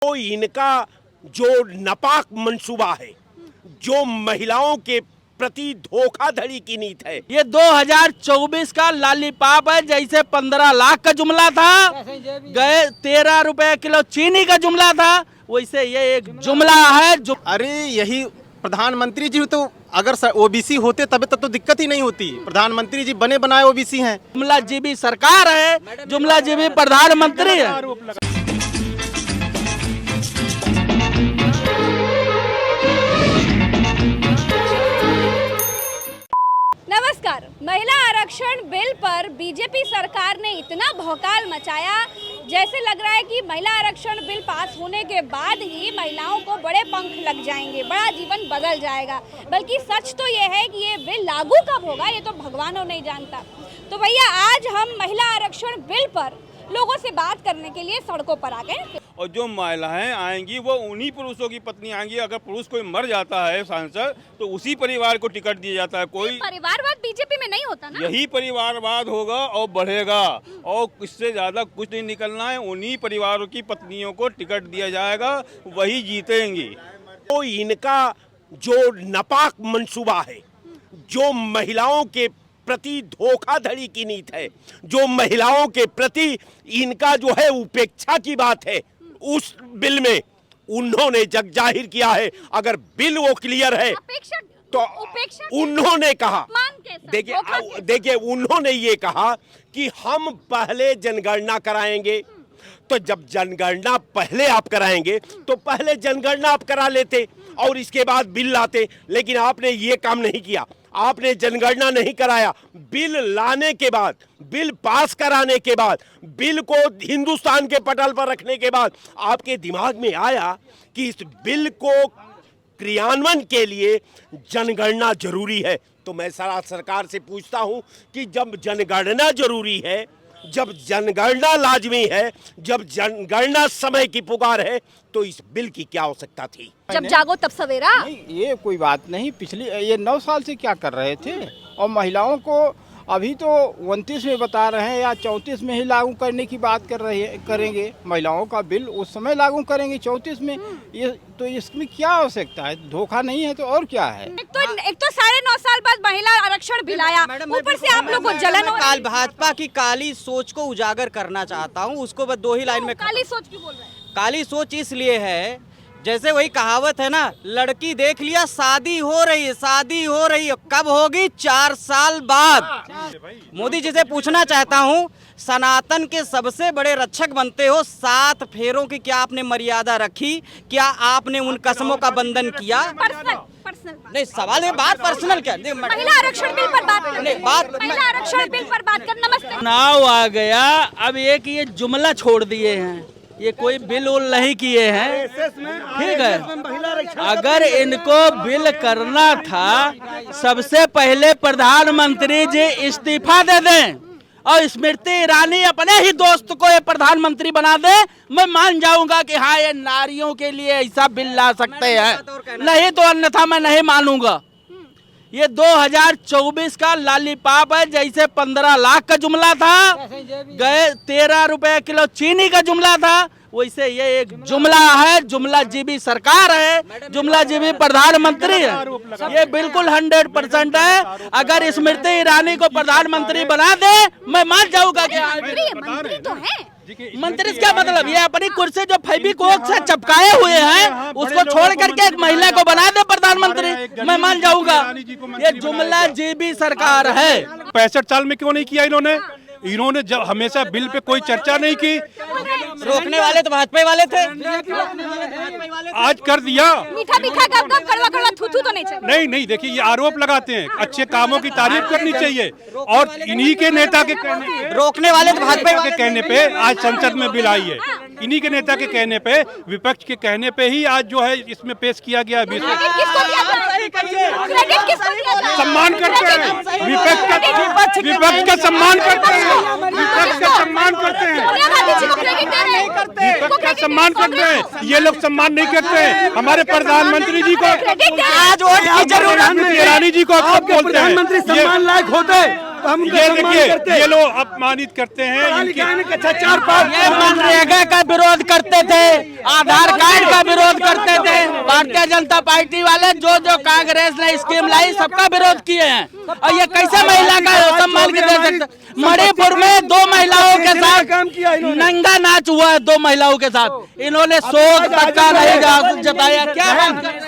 तो इनका जो नापाक मंसूबा है, जो महिलाओं के प्रति धोखाधड़ी की नीति है, ये 2024 का लॉलीपॉप है। जैसे 15 लाख का जुमला था, गए 13 रुपए किलो चीनी का जुमला था, वैसे ये एक जुमला है। अरे यही प्रधानमंत्री जी तो अगर ओबीसी होते तब तक तो दिक्कत ही नहीं होती। प्रधानमंत्री जी बने बनाए ओबीसी हैं। जुमला जीबी सरकार है, जुमला जीबी प्रधानमंत्री है। नमस्कार। महिला आरक्षण बिल पर बीजेपी सरकार ने इतना भौकाल मचाया, जैसे लग रहा है कि महिला आरक्षण बिल पास होने के बाद ही महिलाओं को बड़े पंख लग जाएंगे, बड़ा जीवन बदल जाएगा। बल्कि सच तो ये है कि ये बिल लागू कब होगा ये तो भगवानों नहीं जानता। तो भैया आज हम महिला आरक्षण बिल पर लोगों से बात करने के लिए सड़कों पर आ गए। और जो महिलाएं आएंगी वो उन्हीं पुरुषों की पत्नी आएंगी। अगर पुरुष कोई मर जाता है सांसद, तो उसी परिवार को टिकट दिया जाता है। कोई परिवारवाद बीजेपी में नहीं होता ना? यही परिवारवाद होगा और बढ़ेगा, और इससे ज्यादा कुछ नहीं निकलना है। उन्हीं परिवारों की पत्नियों को टिकट दिया जाएगा, वही जीतेंगी। तो इनका जो नापाक मंसूबा है, जो महिलाओं के प्रति धोखाधड़ी की नीति है, जो महिलाओं के प्रति इनका जो है उपेक्षा की बात है, उस बिल में उन्होंने जग जाहिर किया है। अगर बिल वो क्लियर है तो उन्होंने कहा, देखिए उन्होंने ये कहा कि हम पहले जनगणना कराएंगे। तो जब जनगणना पहले आप कराएंगे तो पहले जनगणना आप करा लेते और इसके बाद बिल लाते, लेकिन आपने ये काम नहीं किया। आपने जनगणना नहीं कराया। बिल लाने के बाद, बिल पास कराने के बाद, बिल को हिंदुस्तान के पटल पर रखने के बाद आपके दिमाग में आया कि इस बिल को क्रियान्वयन के लिए जनगणना जरूरी है। तो मैं सरकार से पूछता हूं कि जब जनगणना जरूरी है, जब जनगणना लाजमी है, जब जनगणना समय की पुकार है, तो इस बिल की क्या आवश्यकता थी? जब जागो तब सवेरा। नहीं, ये कोई बात नहीं। ये 9 साल से क्या कर रहे थे, और महिलाओं को अभी तो 29 में बता रहे हैं या 34 में ही लागू करने की बात करेंगे। महिलाओं का बिल उस समय लागू करेंगे 34 में। ये तो इसमें क्या आवश्यकता है? धोखा नहीं है तो और क्या है? एक तो 9.5 साल बाद महिला आरक्षण बिल आया, ऊपर से आप लोग को जलन हो रही है। भाजपा की काली सोच को उजागर करना चाहता हूँ। उसको बस 2 ही लाइन में। काली सोच क्यों बोल रहे हैं? काली सोच इसलिए है, जैसे वही कहावत है ना, लड़की देख लिया शादी हो रही है, शादी हो रही है, कब होगी? 4 साल बाद। मोदी जी से पूछना चाहता हूँ, सनातन के सबसे बड़े रक्षक बनते हो, 7 फेरों की क्या आपने मर्यादा रखी? क्या आपने उन कसमों का बंधन किया? पर्सनल नहीं, सवाल है, बात पर्सनल क्या? महिला आरक्षण बिल पर बात करते हैं। महिला आरक्षण बिल पर बात कर। नमस्ते। चुनाव आ गया, अब एक ये जुमला छोड़ दिए हैं, ये कोई बिल उल नहीं किए हैं, ठीक है। अगर इनको बिल करना था, सबसे पहले प्रधानमंत्री जी इस्तीफा दे दें और स्मृति ईरानी अपने ही दोस्त को ये प्रधानमंत्री बना दे, मैं मान जाऊंगा कि हाँ ये नारियों के लिए ऐसा बिल ला सकते हैं। नहीं तो अन्यथा मैं नहीं मानूंगा। ये 2024 का लॉलीपॉप है। जैसे 15 लाख का जुमला था, गए 13 रुपए किलो चीनी का जुमला था, वैसे ये एक जुमला है। जुमला जीबी सरकार है, जुमला जीबी प्रधानमंत्री है। ये बिल्कुल 100% है। अगर स्मृति ईरानी को प्रधानमंत्री बना दे, मैं मान जाऊंगा कि मंत्री तो है। मंत्री क्या मतलब? ये अपनी कुर्सी जो फेविकोल से चिपकाए हुए हैं, उसको छोड़ करके एक महिला को बना दे प्रधानमंत्री, मैं मान जाऊंगा। ये जुमला जीबी सरकार है। 65 साल में क्यों नहीं किया इन्होंने जब हमेशा बिल पे कोई चर्चा नहीं की। रोकने वाले तो भाजपा वाले थे, आज कर दिया। मीठा मीठा गप-गप, कड़वा थू तो नहीं चाहिए। नहीं, देखिए ये आरोप लगाते हैं। अच्छे कामों की तारीफ करनी चाहिए, और इन्हीं के नेता के कहने पे, रोकने वाले तो भाजपा के कहने पे आज संसद में बिल आई है। इन्हीं के नेता के कहने पे, विपक्ष के कहने पे ही आज जो है इसमें पेश किया गया। सम्मान करते हैं विपक्ष का, सम्मान करते हैं, विपक्ष का सम्मान करते हैं, विपक्ष का सम्मान करते हैं। ये लोग सम्मान नहीं करते हैं हमारे प्रधानमंत्री जी को। आज वोट की जरूरत ईरानी जी को आप बोलते हैं प्रधानमंत्री सम्मान लायक होते हम ये देखिए ये लोग अपमानित करते हैं ये मनरेगा का विरोध करते थे, आधार कार्ड का विरोध करते थे। भारतीय जनता पार्टी वाले जो जो कांग्रेस ने स्कीम लाई सबका विरोध किए हैं, और ये कैसे महिला का सम्मान के दे सकते? मणिपुर में 2 महिलाओं के साथ नंगा नाच हुआ है, 2 महिलाओं के साथ इन्होंने शोक तक का नहीं जताया। क्या बात कर?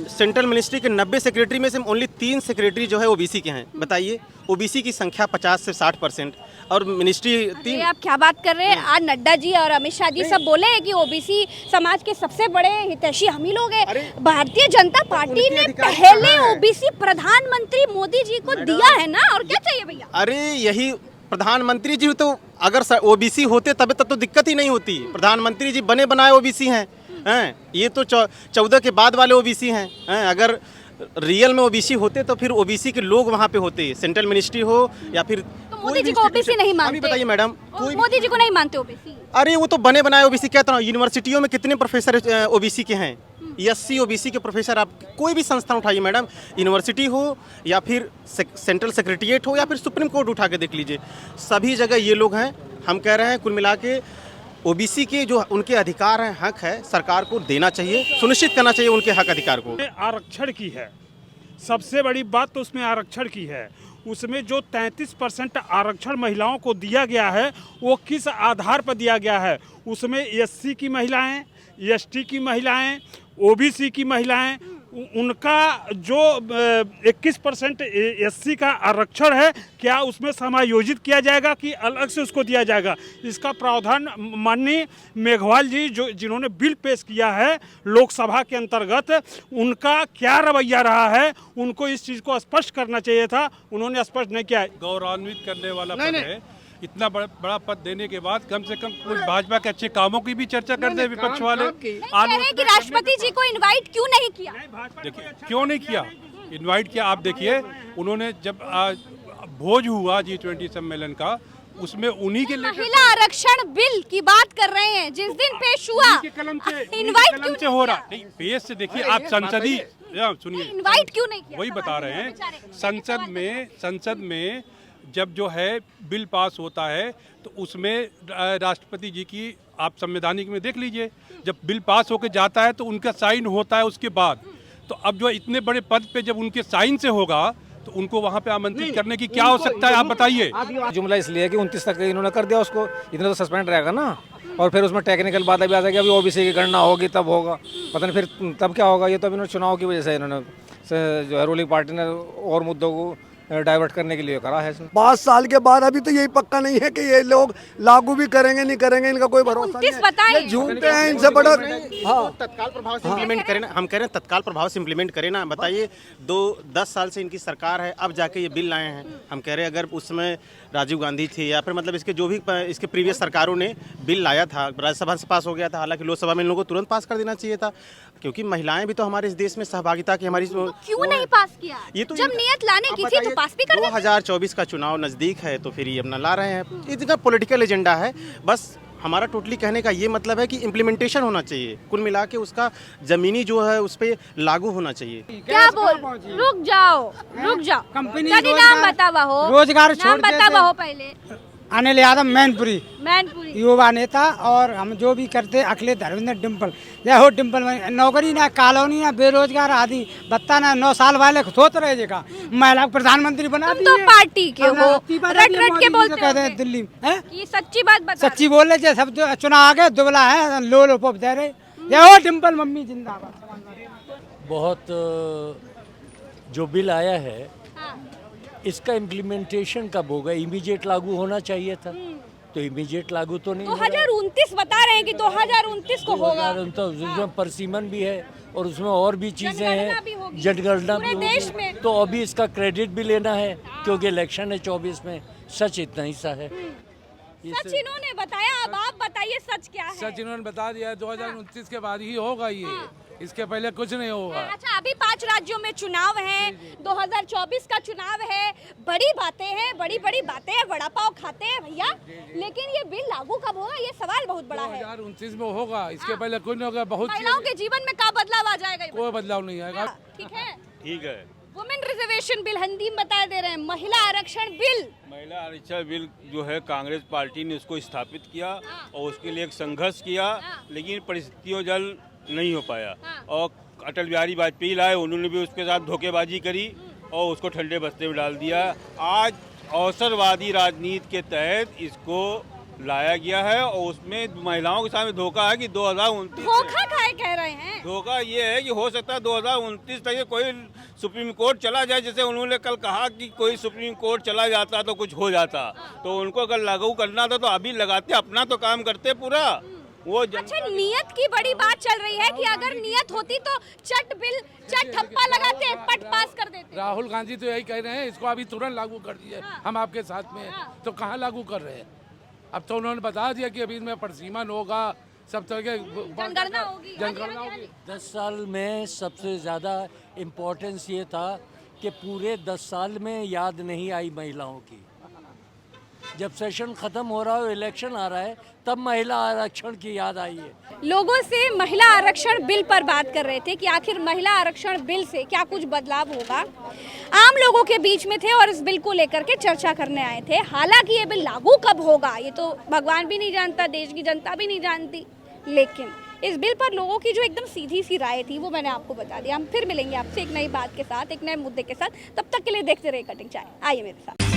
सेंट्रल मिनिस्ट्री के 90 सेक्रेटरी में से ओनली 3 सेक्रेटरी जो है ओबीसी के हैं। बताइए, ओबीसी की संख्या 50 से 60% और मिनिस्ट्री 3। आप क्या बात कर रहे हैं? आज नड्डा जी और अमित शाह जी सब बोले हैं कि ओबीसी समाज के सबसे बड़े हितैषी हम ही लोग हैं। भारतीय जनता पार्टी ने पहले ओबीसी प्रधानमंत्री मोदी जी को दिया है ना, और क्या चाहिए भैया? अरे यही प्रधानमंत्री जी तो अगर ओबीसी होते तब तो दिक्कत ही नहीं होती। प्रधानमंत्री जी बने बनाए ओबीसी हैं, ये तो 14 के बाद वाले ओबीसी हैं। अगर रियल में ओबीसी होते तो फिर ओबीसी के लोग वहाँ पे होते, सेंट्रल मिनिस्ट्री हो या फिर मोदी जी को ओबीसी नहीं मानते? अभी बताइए मैडम, मोदी जी को नहीं मानते ओबीसी? अरे वो तो बने बनाए ओबीसी। कहता हूँ, यूनिवर्सिटियों में कितने प्रोफेसर ओबीसी के हैं? 80 ओबीसी के प्रोफेसर। आप कोई भी संस्थान उठाइए मैडम, यूनिवर्सिटी हो या फिर सेंट्रल सेक्रेटरिएट हो या फिर सुप्रीम कोर्ट उठा के देख लीजिए, सभी जगह ये लोग हैं। हम कह रहे हैं कुल मिला के ओबीसी के जो उनके अधिकार हैं, हक है, सरकार को देना चाहिए, सुनिश्चित करना चाहिए उनके हक अधिकार को। आरक्षण की है सबसे बड़ी बात, तो उसमें आरक्षण की है। उसमें जो 33% आरक्षण महिलाओं को दिया गया है वो किस आधार पर दिया गया है? उसमें एससी की महिलाएं, एसटी की महिलाएं, ओबीसी की महिलाएं, उनका जो 21% एससी का आरक्षण है, क्या उसमें समायोजित किया जाएगा कि अलग से उसको दिया जाएगा? इसका प्रावधान माननीय मेघवाल जी जिन्होंने बिल पेश किया है लोकसभा के अंतर्गत, उनका क्या रवैया रहा है? उनको इस चीज़ को स्पष्ट करना चाहिए था, उन्होंने स्पष्ट नहीं किया। गौरवान्वित करने वाला पद है। इतना बड़ा पद देने के बाद कम से कम कुछ भाजपा के अच्छे कामों की भी चर्चा करते हैं विपक्ष वाले। कह रहे हैं कि राष्ट्रपति जी को इनवाइट क्यों नहीं किया? देखिए क्यों नहीं किया, इनवाइट किया। आप देखिए उन्होंने जब भोज हुआ G20 सम्मेलन का, उसमें उन्हीं के महिला आरक्षण बिल की बात कर रहे हैं, जिस दिन पेश हुआ इनवाइट क्यों से हो रहा नहीं? पेश से देखिए आप संसदीय सुनिए, इनवाइट क्यों नहीं किया? वही बता रहे हैं। संसद में जब जो है बिल पास होता है तो उसमें राष्ट्रपति जी की आप संवैधानिक में देख लीजिए, जब बिल पास होकर जाता है तो उनका साइन होता है उसके बाद। तो अब जो इतने बड़े पद पे जब उनके साइन से होगा तो उनको वहाँ पे आमंत्रित करने की क्या आवश्यकता है, आप बताइए। जुमला इसलिए कि 29 तक इन्होंने कर दिया उसको, इतना तो सस्पेंड रहेगा ना। और फिर उसमें टेक्निकल बात भी आ जाएगी, अभी ओबीसी की गणना होगी तब होगा, पता नहीं फिर तब क्या होगा। ये तो इन्होंने चुनाव की वजह से इन्होंने जो है रूलिंग पार्टी ने और मुद्दों को डाइवर्ट करने के लिए करा है। 5 साल के बाद अभी तो यही पक्का नहीं है कि ये लोग लागू भी करेंगे नहीं करेंगे, इनका कोई भरोसा नहीं है। झूठते हैं, इनसे बड़ा तत्काल प्रभाव से इम्प्लीमेंट करें ना। हम कह रहे हैं तत्काल प्रभाव से इम्प्लीमेंट करें ना। बताइए 10 साल से इनकी सरकार है, अब जाके ये बिल लाए हैं। हम कह रहे हैं अगर उसमें राजीव गांधी थे या फिर मतलब इसके जो भी इसके प्रीवियस सरकारों ने बिल लाया था, राज्यसभा से पास हो गया था, हालांकि लोकसभा में इन लोगों को तुरंत पास कर देना चाहिए था, क्योंकि महिलाएं भी तो हमारे इस देश में सहभागिता की हमारी क्यों नहीं पास किया? ये तो जब नियत लाने की थी तो पास भी कर देते। 2024 का चुनाव नजदीक है तो फिर ये अपना ला रहे हैं, इतना पॉलिटिकल एजेंडा है। बस हमारा टोटली कहने का ये मतलब है कि इम्प्लीमेंटेशन होना चाहिए, कुल मिला के उसका जमीनी जो है उस पर लागू होना चाहिए। क्या बोल? रुक जाओ कंपनी नाम बतावा हो, रोजगार नाम बतावा हो पहले। अनिल यादव मैनपुरी मैनपुरी युवा नेता, और हम जो भी करते अखिलेश धर्मेंद्र डिम्पल, जय हो डिम्पल। नौकरी ना, कॉलोनी ना, बेरोजगार आदि बत्ता ना, 9 साल वाले सोच रहे जगह महिला प्रधानमंत्री बना दी। तो पार्टी के हो, रट के बोलते कहते हैं दिल्ली में। ये सच्ची बात बता, सच्ची बोल रहे, सब चुनाव आगे दुबला है, लो पॉप दे रहे। जय हो डिम्पल मम्मी जिंदाबाद। बहुत जो बिल आया है इसका इम्प्लीमेंटेशन कब होगा? इमीडिएट लागू होना चाहिए था, तो इमीडिएट लागू तो नहीं। 2029 बता रहे हैं कि 2029 को होगा। उसमें परसीमन भी है और उसमें और भी चीजें हैं, जनगणना भी होगी, तो अभी इसका क्रेडिट भी लेना है क्योंकि इलेक्शन है 24 में। सच इतना ही सा है। सच इन्होंने बताया, अब आप बताइए सच क्या है? सच इन्होंने बता दिया, 2029 के बाद ही होगा ये, इसके पहले कुछ नहीं होगा। अच्छा, अभी 5 राज्यों में चुनाव है, 2024 का चुनाव है, बड़ी बातें हैं, बड़ी बातें हैं, वड़ा पाव खाते हैं भैया, लेकिन ये बिल लागू कब होगा, ये सवाल बहुत बड़ा है। 2029 में होगा, इसके पहले कुछ नहीं होगा। बहुत महिलाओं के जीवन में क्या बदलाव आ जाएगा? कोई बदलाव नहीं आएगा। ठीक है, ठीक है। वुमेन रिजर्वेशन बिल, हिंदी में बता दे रहे हैं, महिला आरक्षण बिल। महिला आरक्षण बिल जो है कांग्रेस पार्टी ने उसको स्थापित किया और उसके लिए एक संघर्ष किया, लेकिन परिस्थितियों जल नहीं हो पाया। और अटल बिहारी वाजपेयी लाए, उन्होंने भी उसके साथ धोखेबाजी करी और उसको ठंडे बस्ते में डाल दिया। आज अवसरवादी राजनीति के तहत इसको लाया गया है और उसमें महिलाओं के सामने धोखा है कि 2029 धोखा काहे कह रहे हैं? धोखा ये है कि हो सकता है 2029 तक कोई सुप्रीम कोर्ट चला जाए, जैसे उन्होंने कल कहा कि कोई सुप्रीम कोर्ट चला जाता तो कुछ हो जाता, तो उनको अगर लागू करना था तो अभी लगाते, अपना तो काम करते पूरा। वो अच्छा, नियत की बड़ी बात चल रही है कि अगर नियत होती तो चट ठप्पा लगाते, पट पास कर देते। राहुल गांधी तो यही कह रहे हैं, इसको अभी तुरंत लागू कर दिए, हम आपके साथ में हैं। तो कहाँ लागू कर रहे हैं? अब तो उन्होंने बता दिया कि अभी इसमें परसीमन होगा, सब तरह के जनगणना होगी। 10 साल में सबसे ज़्यादा इम्पोर्टेंस ये था कि पूरे 10 साल में याद नहीं आई महिलाओं की। जब सेशन खत्म हो रहा है, इलेक्शन आ रहा है, तब महिला आरक्षण की याद आई है। लोगों से महिला आरक्षण बिल पर बात कर रहे थे कि आखिर महिला आरक्षण बिल से क्या कुछ बदलाव होगा। आम लोगों के बीच में थे और इस बिल को लेकर के चर्चा करने आए थे। हालांकि ये बिल लागू कब होगा ये तो भगवान भी नहीं जानता, देश की जनता भी नहीं जानती, लेकिन इस बिल पर लोगों की जो एकदम सीधी सी राय थी वो मैंने आपको बता दिया। हम फिर मिलेंगे आपसे एक नई बात के साथ, एक नए मुद्दे के साथ। तब तक के लिए देखते रहिए कटिंग चाय। आइए मेरे साथ।